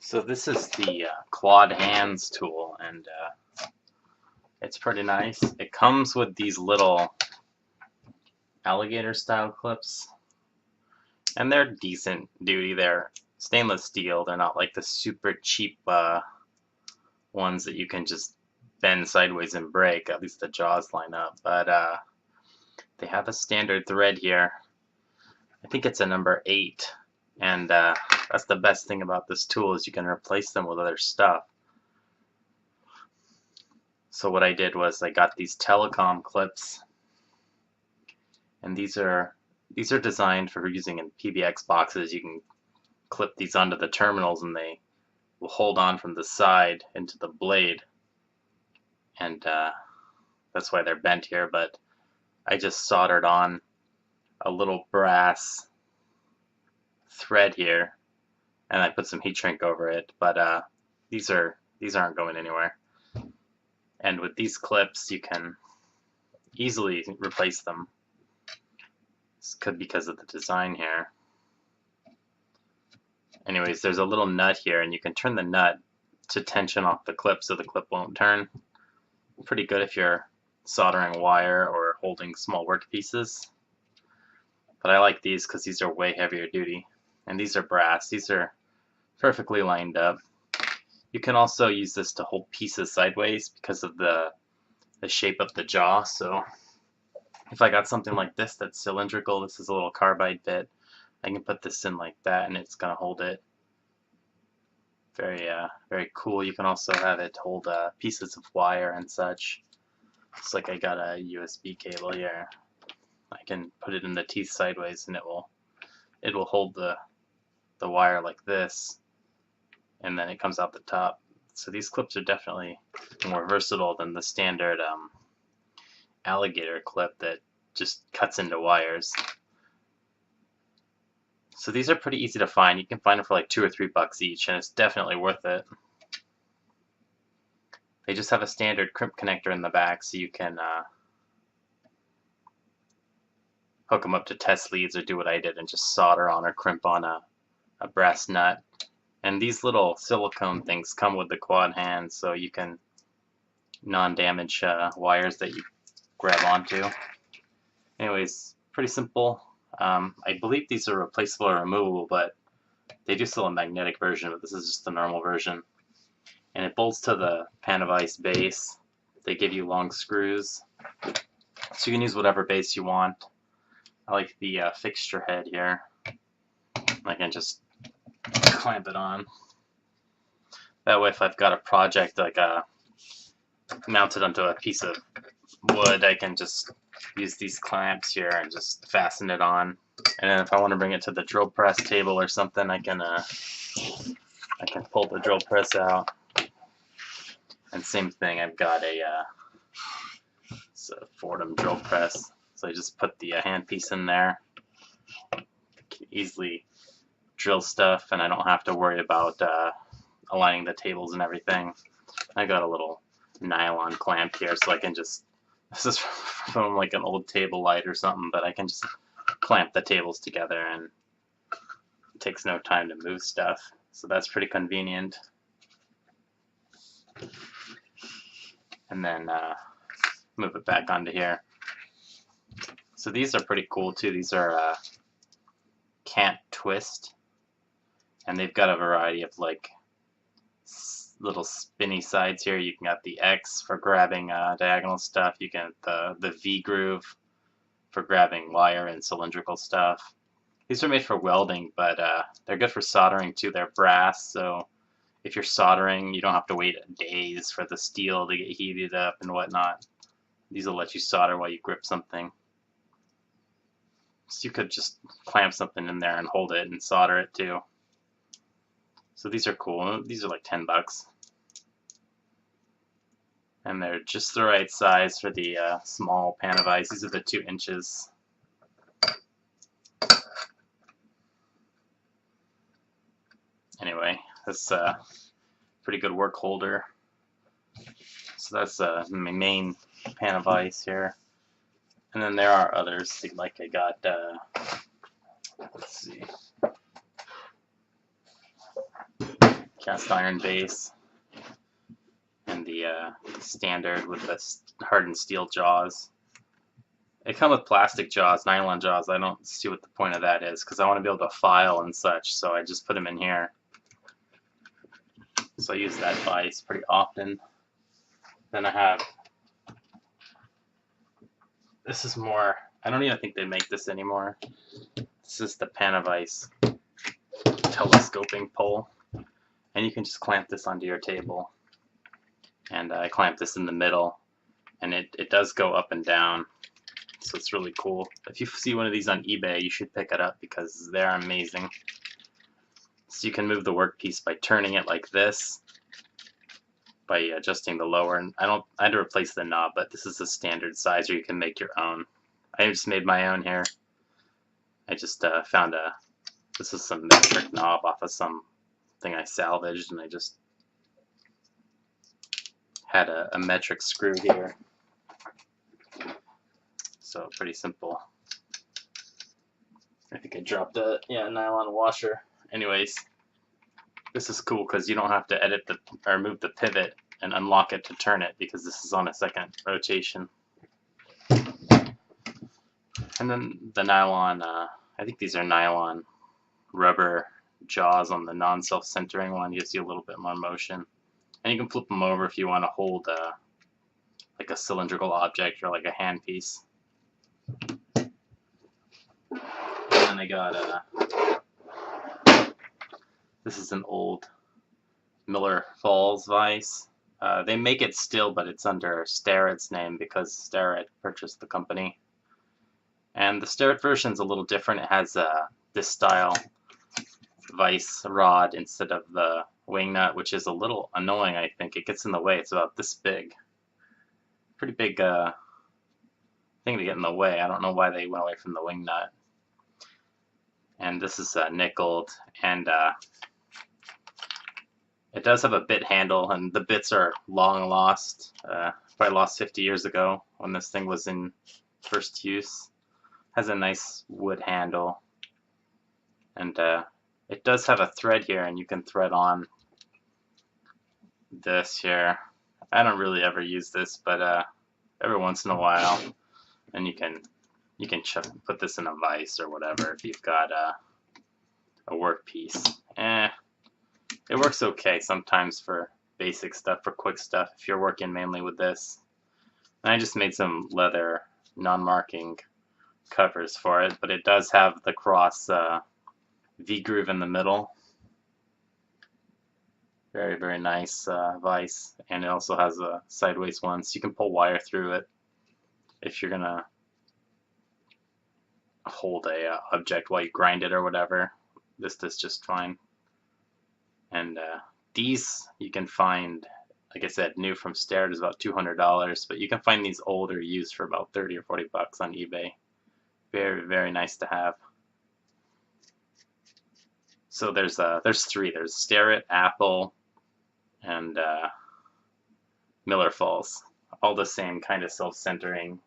So this is the QuadHands tool, and it's pretty nice. It comes with these little alligator style clips, and they're decent duty. They're stainless steel. They're not like the super cheap ones that you can just bend sideways and break. At least the jaws line up. But they have a standard thread here. I think it's a number 8. And that's the best thing about this tool is you can replace them with other stuff. So what I did was I got these telecom clips, and these are designed for using in PBX boxes. You can clip these onto the terminals, and they will hold on from the side into the blade, and that's why they're bent here. But I just soldered on a little brass thread here, and I put some heat shrink over it. But these aren't going anywhere. And with these clips, you can easily replace them. This could be because of the design here. Anyways, there's a little nut here, and you can turn the nut to tension off the clip so the clip won't turn. Pretty good if you're soldering wire or holding small work pieces. But I like these because these are way heavier duty. And these are brass. These are perfectly lined up. You can also use this to hold pieces sideways because of the shape of the jaw. So if I got something like this that's cylindrical, this is a little carbide bit, I can put this in like that and it's going to hold it. Very cool. You can also have it hold pieces of wire and such. It's like I got a USB cable here. I can put it in the teeth sideways and it will hold the wire like this, and then it comes out the top. So these clips are definitely more versatile than the standard alligator clip that just cuts into wires. So these are pretty easy to find. You can find them for like $2 or $3 each, and it's definitely worth it. They just have a standard crimp connector in the back, so you can hook them up to test leads or do what I did and just solder on or crimp on a brass nut. And these little silicone things come with the QuadHands, so you can non-damage wires that you grab onto. Anyways, pretty simple. I believe these are replaceable or removable, but they do sell a magnetic version, but this is just the normal version. And it bolts to the PanaVise base. They give you long screws, so you can use whatever base you want. I like the fixture head here. I can just clamp it on. That way, if I've got a project like mounted onto a piece of wood, I can just use these clamps here and just fasten it on. And then if I want to bring it to the drill press table or something, I can pull the drill press out. And same thing, I've got it's a Fordham drill press, so I just put the handpiece in there. Can easily drill stuff, and I don't have to worry about aligning the tables and everything. I got a little nylon clamp here, so I can just, this is from like an old table light or something, but I can just clamp the tables together, and it takes no time to move stuff, so that's pretty convenient. And then move it back onto here. So these are pretty cool too. These are can't twist, and they've got a variety of like little spinny sides here. You can get the X for grabbing diagonal stuff. You can the V groove for grabbing wire and cylindrical stuff. These are made for welding, but they're good for soldering too. They're brass, so if you're soldering, you don't have to wait days for the steel to get heated up and whatnot. These will let you solder while you grip something. So you could just clamp something in there and hold it and solder it too. So these are cool. These are like $10. And they're just the right size for the small PanaVise. These are the 2 inches. Anyway, that's a pretty good work holder. So that's my main PanaVise here. And then there are others, like I got, let's see. cast iron base, and the standard with the hardened steel jaws. They come with plastic jaws, nylon jaws. I don't see what the point of that is because I want to be able to file and such, so I just put them in here. So I use that vise pretty often. Then I have, this is more, I don't even think they make this anymore. This is the PanaVise telescoping pole. And you can just clamp this onto your table. And I clamp this in the middle. And it does go up and down. So it's really cool. If you see one of these on eBay, you should pick it up because they're amazing. So you can move the workpiece by turning it like this, by adjusting the lower. And I had to replace the knob, but this is the standard size, or you can make your own. I just made my own here. I just found this is some metric knob off of something I salvaged, and I just had a metric screw here. So pretty simple. I think I dropped a nylon washer. Anyways, this is cool because you don't have to edit or move the pivot and unlock it to turn it because this is on a second rotation. And then the nylon, I think these are nylon rubber jaws on the non-self-centering one. Gives you a little bit more motion. And you can flip them over if you want to hold like a cylindrical object or like a handpiece. And then I got this is an old Miller Falls vise. They make it still, but it's under Starrett's name because Starrett purchased the company. And the Starrett version is a little different. It has this style vise rod instead of the wing nut, which is a little annoying, I think. It gets in the way. It's about this big. Pretty big thing to get in the way. I don't know why they went away from the wing nut. And this is nickeled, and it does have a bit handle, and the bits are long lost. Probably lost 50 years ago when this thing was in first use. Has a nice wood handle, and it does have a thread here, and you can thread on this here. I don't really ever use this, but every once in a while, and you can put this in a vise or whatever if you've got a work piece. It works okay sometimes for basic stuff, for quick stuff, if you're working mainly with this. And I just made some leather non-marking covers for it, but it does have the cross V-groove in the middle. Very, very nice vise. And it also has a sideways one, so you can pull wire through it if you're gonna hold a object while you grind it or whatever. This does just fine. And these you can find, like I said, new from Starrett is about $200, but you can find these old or used for about 30 or 40 bucks on eBay. Very, very nice to have. So there's three. There's Starrett, Apple, and Miller Falls. All the same kind of self-centering